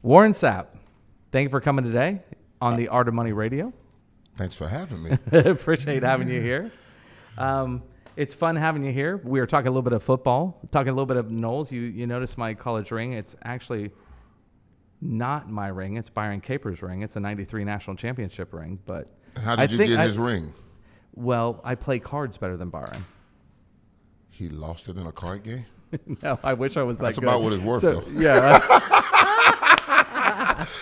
Warren Sapp, thank you for coming today on the Art of Money Radio. Thanks for having me. Appreciate having you here. It's fun having you here. We were talking a little bit of football, talking a little bit of Knowles. You noticed my college ring. It's actually not my ring. It's Byron Caper's ring. It's a 93 national championship ring. But how did you get his ring? Well, I play cards better than Byron. He lost it in a card game? No, I wish I was that That's good. about what it's worth, So, though. yeah.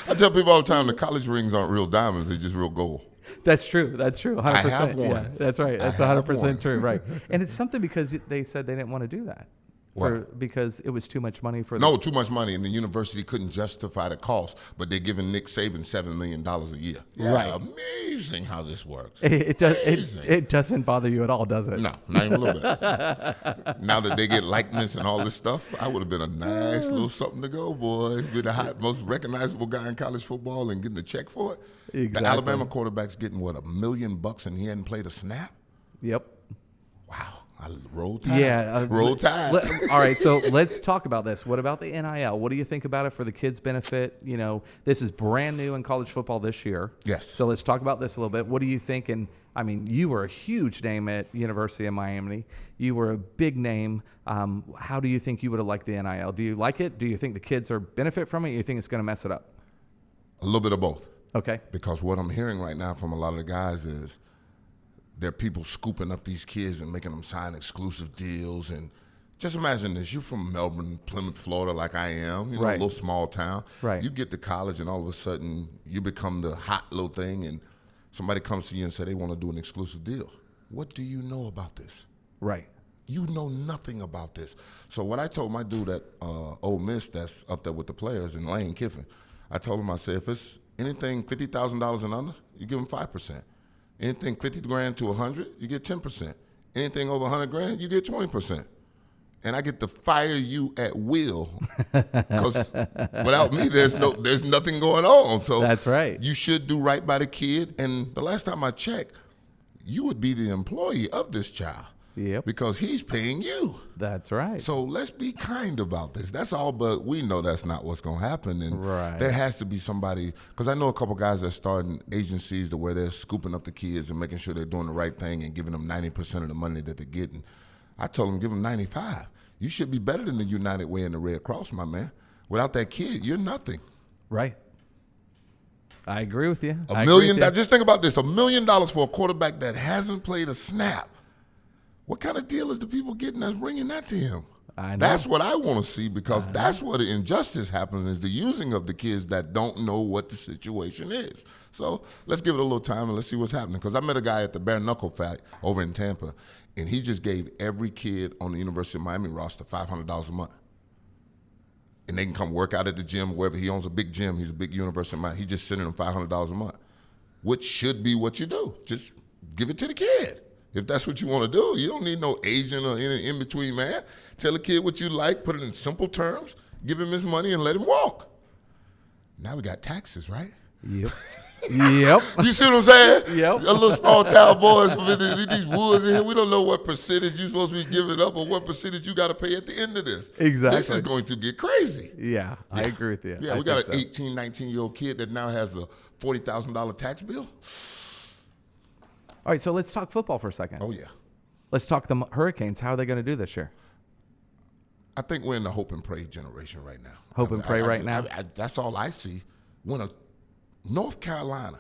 I tell people all the time the college rings aren't real diamonds. They're just real gold. That's true. 100%. I have one. Yeah, that's right. That's 100% true. Right. And it's something because they said they didn't want to do that. Because it was too much money for them. No, too much money, and the university couldn't justify the cost, but they're giving Nick Saban $7 million a year. Yeah, right. Amazing how this works. It doesn't bother you at all, does it? No, not even a little bit. Now that they get likeness and all this stuff, I would have been a nice little something to go, boy. Be the most recognizable guy in college football and getting a check for it. Exactly. The Alabama quarterback's getting, $1 million and he hadn't played a snap? Yep. Wow. I roll tide. Yeah. Roll tide. All right, so let's talk about this. What about the NIL? What do you think about it for the kids' benefit? You know, this is brand new in college football this year. Yes. So let's talk about this a little bit. What do you think? And I mean, you were a huge name at University of Miami. You were a big name. How do you think you would have liked the NIL? Do you like it? Do you think the kids are benefit from it? Or you think it's going to mess it up? A little bit of both. Okay. Because what I'm hearing right now from a lot of the guys is there are people scooping up these kids and making them sign exclusive deals. And just imagine this. You're from Melbourne, Plymouth, Florida, like I am, right. A little small town. Right. You get to college and all of a sudden you become the hot little thing and somebody comes to you and say they want to do an exclusive deal. What do you know about this? Right. You know nothing about this. So what I told my dude at Ole Miss that's up there with the players in Lane Kiffin, I told him, I said, if it's anything $50,000 and under, you give them 5%. Anything 50 grand to 100, you get 10%. Anything over 100 grand, you get 20%. And I get to fire you at will because without me, there's nothing going on. So that's right. You should do right by the kid. And the last time I checked, you would be the employee of this child. Yep. Because he's paying you. That's right. So let's be kind about this. That's all, but we know that's not what's going to happen. And right. There has to be somebody, because I know a couple guys that starting agencies to where they're scooping up the kids and making sure they're doing the right thing and giving them 90% of the money that they're getting. I told them, give them 95. You should be better than the United Way and the Red Cross, my man. Without that kid, you're nothing. Right. I agree with you. $1 million. Just think about this: $1 million for a quarterback that hasn't played a snap. What kind of deal is the people getting that's bringing that to him? I know. That's what I want to see, because that's where the injustice happens, is the using of the kids that don't know what the situation is. So let's give it a little time and let's see what's happening. Because I met a guy at the Bare Knuckle Fight over in Tampa, and he just gave every kid on the University of Miami roster $500 a month. And they can come work out at the gym, wherever. He owns a big gym. He's a big University of Miami. He's just sending them $500 a month, which should be what you do. Just give it to the kid. If that's what you want to do, you don't need no agent or any in-between man. Tell the kid what you like, put it in simple terms, give him his money, and let him walk. Now we got taxes, right? Yep. Yep. You see what I'm saying? Yep. A little small town boys from these woods in here, we don't know what percentage you're supposed to be giving up or what percentage you got to pay at the end of this. Exactly. This is going to get crazy. Yeah, I agree with you. Yeah, we got an 18, 19-year-old kid that now has a $40,000 tax bill. All right, so let's talk football for a second. Oh, yeah. Let's talk the Hurricanes. How are they going to do this year? I think we're in the hope and pray generation right now. Hope and pray right now? That's all I see. When North Carolina,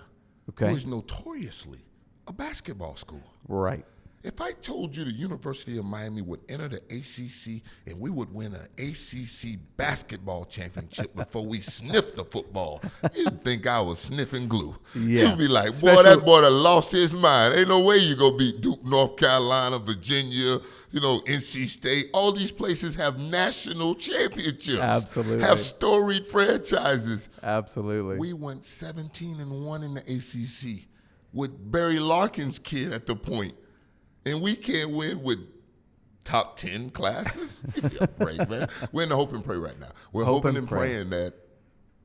who is notoriously a basketball school. Right. If I told you the University of Miami would enter the ACC and we would win an ACC basketball championship before we sniffed the football, you'd think I was sniffing glue. Yeah. You'd be like, boy, that boy done lost his mind. Ain't no way you gonna beat Duke, North Carolina, Virginia, NC State. All these places have national championships. Absolutely. Have storied franchises. Absolutely. We went 17-1 in the ACC with Barry Larkin's kid at the point. And we can't win with top 10 classes? Give me a break, man. We're in the hope and pray right now. We're hoping and praying that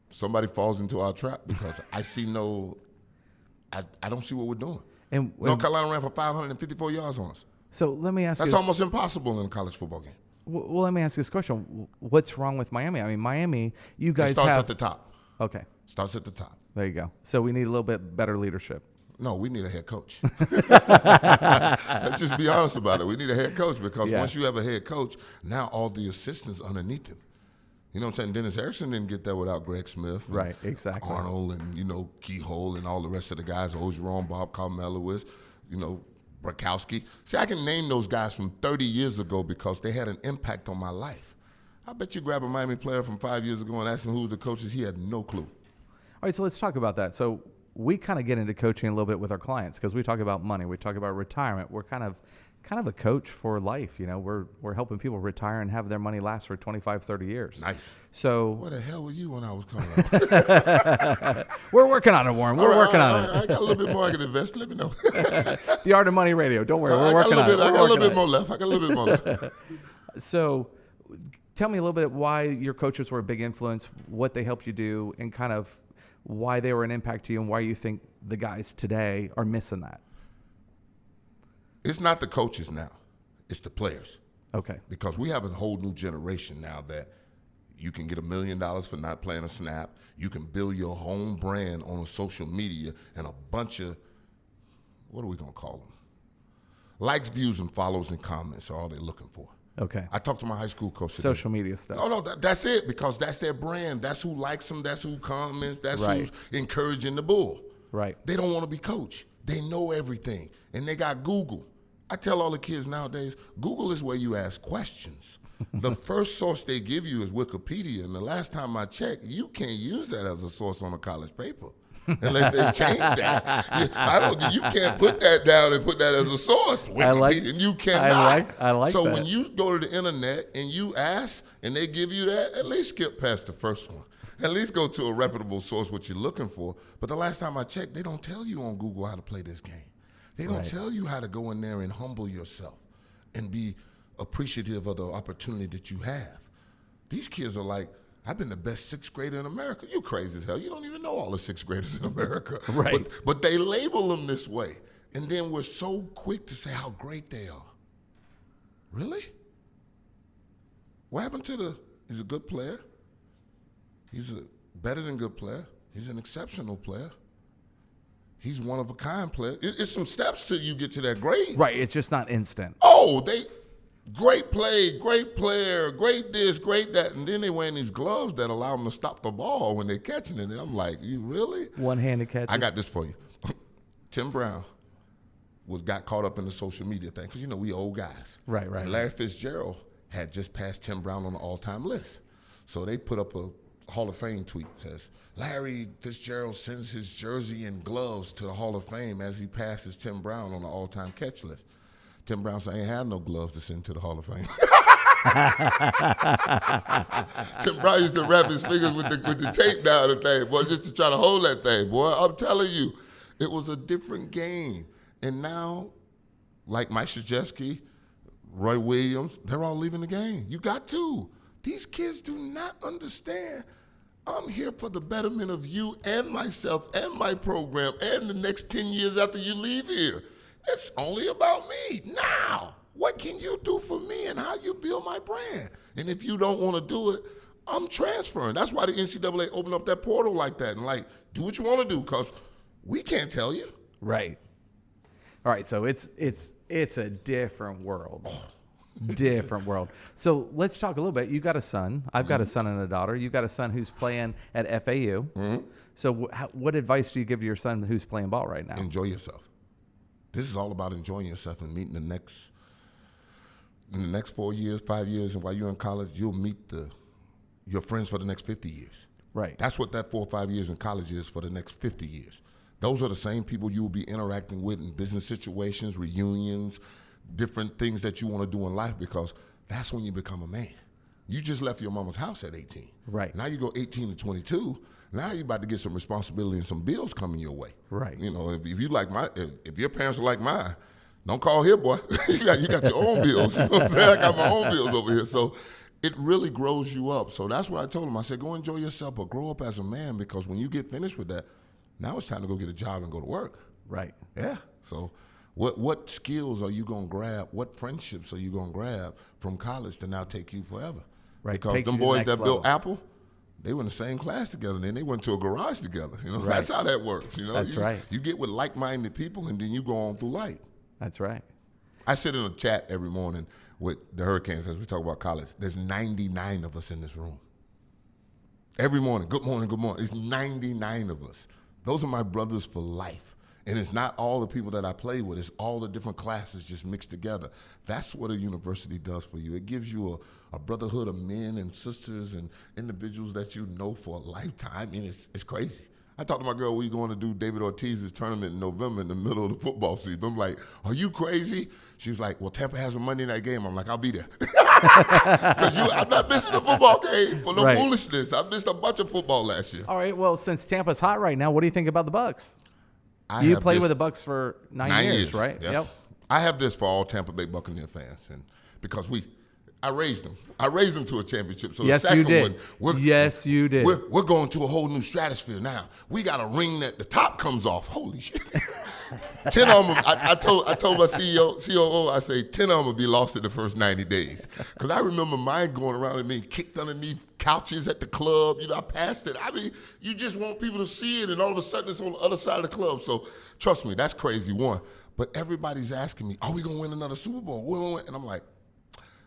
somebody falls into our trap, because I don't see what we're doing. And North Carolina ran for 554 yards on us. So let me ask you. That's almost impossible in a college football game. Well, let me ask you this question. What's wrong with Miami? I mean, Miami, you guys it starts at the top. Okay. Starts at the top. There you go. So we need a little bit better leadership. No, we need a head coach. Let's just be honest about it. We need a head coach because once you have a head coach, now all the assistants underneath him. You know what I'm saying? Dennis Erickson didn't get there without Greg Smith. Right, exactly. Arnold and, Keyhole and all the rest of the guys, Ogeron, Bob Carmelowitz, Brakowski. See, I can name those guys from 30 years ago because they had an impact on my life. I bet you grab a Miami player from 5 years ago and ask him who the coach is, he had no clue. All right, so let's talk about that. So we kind of get into coaching a little bit with our clients because we talk about money, we talk about retirement. We're kind of a coach for life. We're helping people retire and have their money last for 25, 30 years. Nice. So where the hell were you when I was coming up? We're working on it, Warren. We're working on it. I got a little bit more I can invest. Let me know. The Art of Money Radio. Don't worry. We're working on it. I got a little bit more left. So tell me a little bit why your coaches were a big influence, what they helped you do, and kind of why they were an impact to you and why you think the guys today are missing that. It's not the coaches now. It's the players. Okay. Because we have a whole new generation now that you can get $1 million for not playing a snap. You can build your own brand on a social media and a bunch of, what are we going to call them? Likes, views, and follows and comments are all they're looking for. Okay. I talked to my high school coach today. Social media stuff. No, that's it because that's their brand. That's who likes them. That's who comments. That's who's encouraging the bull. Right. They don't want to be coached. They know everything. And they got Google. I tell all the kids nowadays, Google is where you ask questions. The first source they give you is Wikipedia. And the last time I checked, you can't use that as a source on a college paper. Unless they change that. You can't put that down and put that as a source. Wikipedia, and you cannot. I like so that. when you go to the internet and you ask and they give you that, at least skip past the first one. At least go to a reputable source what you're looking for. But the last time I checked, they don't tell you on Google how to play this game. They don't tell you how to go in there and humble yourself and be appreciative of the opportunity that you have. These kids are like, I've been the best sixth grader in America. You crazy as hell. You don't even know all the sixth graders in America. Right. But they label them this way. And then we're so quick to say how great they are. Really? What happened to he's a good player. He's a better than good player. He's an exceptional player. He's one of a kind player. It's some steps till you get to that grade. Right. It's just not instant. Oh, great play, great player, great this, great that. And then they wearing these gloves that allow them to stop the ball when they're catching it. And I'm like, you really? One-handed catches. I got this for you. Tim Brown got caught up in the social media thing because, we old guys. Right. And Larry Fitzgerald had just passed Tim Brown on the all-time list. So they put up a Hall of Fame tweet that says, Larry Fitzgerald sends his jersey and gloves to the Hall of Fame as he passes Tim Brown on the all-time catch list. Tim Brown said, I ain't have no gloves to send to the Hall of Fame. Tim Brown used to wrap his fingers with the tape down the thing, boy, just to try to hold that thing, boy. I'm telling you, it was a different game. And now, like Mike Krzyzewski, Roy Williams, they're all leaving the game. You got to. These kids do not understand. I'm here for the betterment of you and myself and my program and the next 10 years after you leave here. It's only about me. Now, what can you do for me and how you build my brand? And if you don't want to do it, I'm transferring. That's why the NCAA opened up that portal like that and do what you want to do because we can't tell you. Right. All right. So it's a different world. Different world. So let's talk a little bit. You got a son. I've got a son and a daughter. You got a son who's playing at FAU. Mm-hmm. So what advice do you give to your son who's playing ball right now? Enjoy yourself. This is all about enjoying yourself and meeting in the next 4 years, 5 years, and while you're in college, you'll meet your friends for the next 50 years. Right. That's what that 4 or 5 years in college is for the next 50 years. Those are the same people you will be interacting with in business situations, reunions, different things that you want to do in life because that's when you become a man. You just left your mama's house at 18. Right. Now you go 18 to 22. Now you're about to get some responsibility and some bills coming your way. Right. If you like if your parents are like mine, don't call here, boy. you got your own bills. You know what I'm saying? I got my own bills over here. So it really grows you up. So that's what I told him. I said, go enjoy yourself, but grow up as a man because when you get finished with that, now it's time to go get a job and go to work. Right. Yeah. So what skills are you going to grab? What friendships are you going to grab from college to now take you forever? Right. Because them boys that built Apple, they were in the same class together, and then they went to a garage together. You know, Right. That's how that works. You know, That's right. You get with like-minded people, and then you go on through life. That's right. I sit in a chat every morning with the Hurricanes as we talk about college. There's 99 of us in this room. Every morning, good morning, good morning. It's 99 of us. Those are my brothers for life. And it's not all the people that I play with. It's all the different classes just mixed together. That's what a university does for you. It gives you a brotherhood of men and sisters and individuals that you know for a lifetime. I mean, it's crazy. I talked to my girl, we're going to do David Ortiz's tournament in November in the middle of the football season. I'm like, are you crazy? She was like, well, Tampa has a Monday night game. I'm like, I'll be there. Because I'm not missing a football game for no Right. foolishness. I missed a bunch of football last year. All right. Well, since Tampa's hot right now, what do you think about the Bucs? I You have played this- with the Bucs for 9 years, right? Yes. Yep. I have this for all Tampa Bay Buccaneer fans, and because I raised them. I raised them to a championship. So Yes, the second you did. one, Yes, you did. We're going to a whole new stratosphere now. We got a ring that the top comes off. Holy shit! 10 of them. I told my COO, I say 10 of them will be lost in the first 90 days. Because I remember mine going around and being kicked underneath couches at the club. You know, I passed it. I mean, you just want people to see it, and all of a sudden it's on the other side of the club. So trust me, that's crazy. One, but everybody's asking me, are we gonna win another Super Bowl? When we win? And I'm like,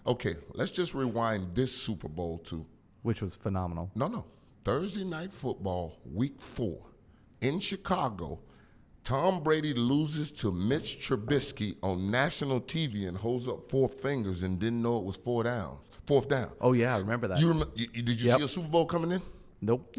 okay, let's just rewind this Super Bowl to Which was phenomenal. no. Thursday Night Football, Week 4, in Chicago. Tom Brady loses to Mitch Trubisky on national TV and holds up 4 fingers and didn't know it was 4 downs. 4th down. Oh, yeah, I remember that. Did you Yep. see a Super Bowl coming in? Nope.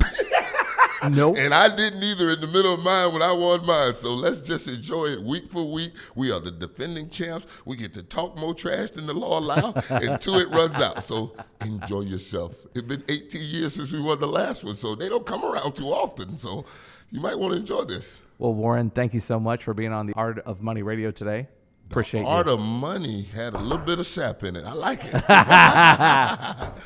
Nope. And I didn't either in the middle of mine when I won mine. So let's just enjoy it week for week. We are the defending champs. We get to talk more trash than the law allows until it runs out. So enjoy yourself. It's been 18 years since we won the last one, so they don't come around too often. So you might want to enjoy this. Well, Warren, thank you so much for being on the Art of Money Radio today. Appreciate Art you. of Money had a little bit of sap in it. I like it.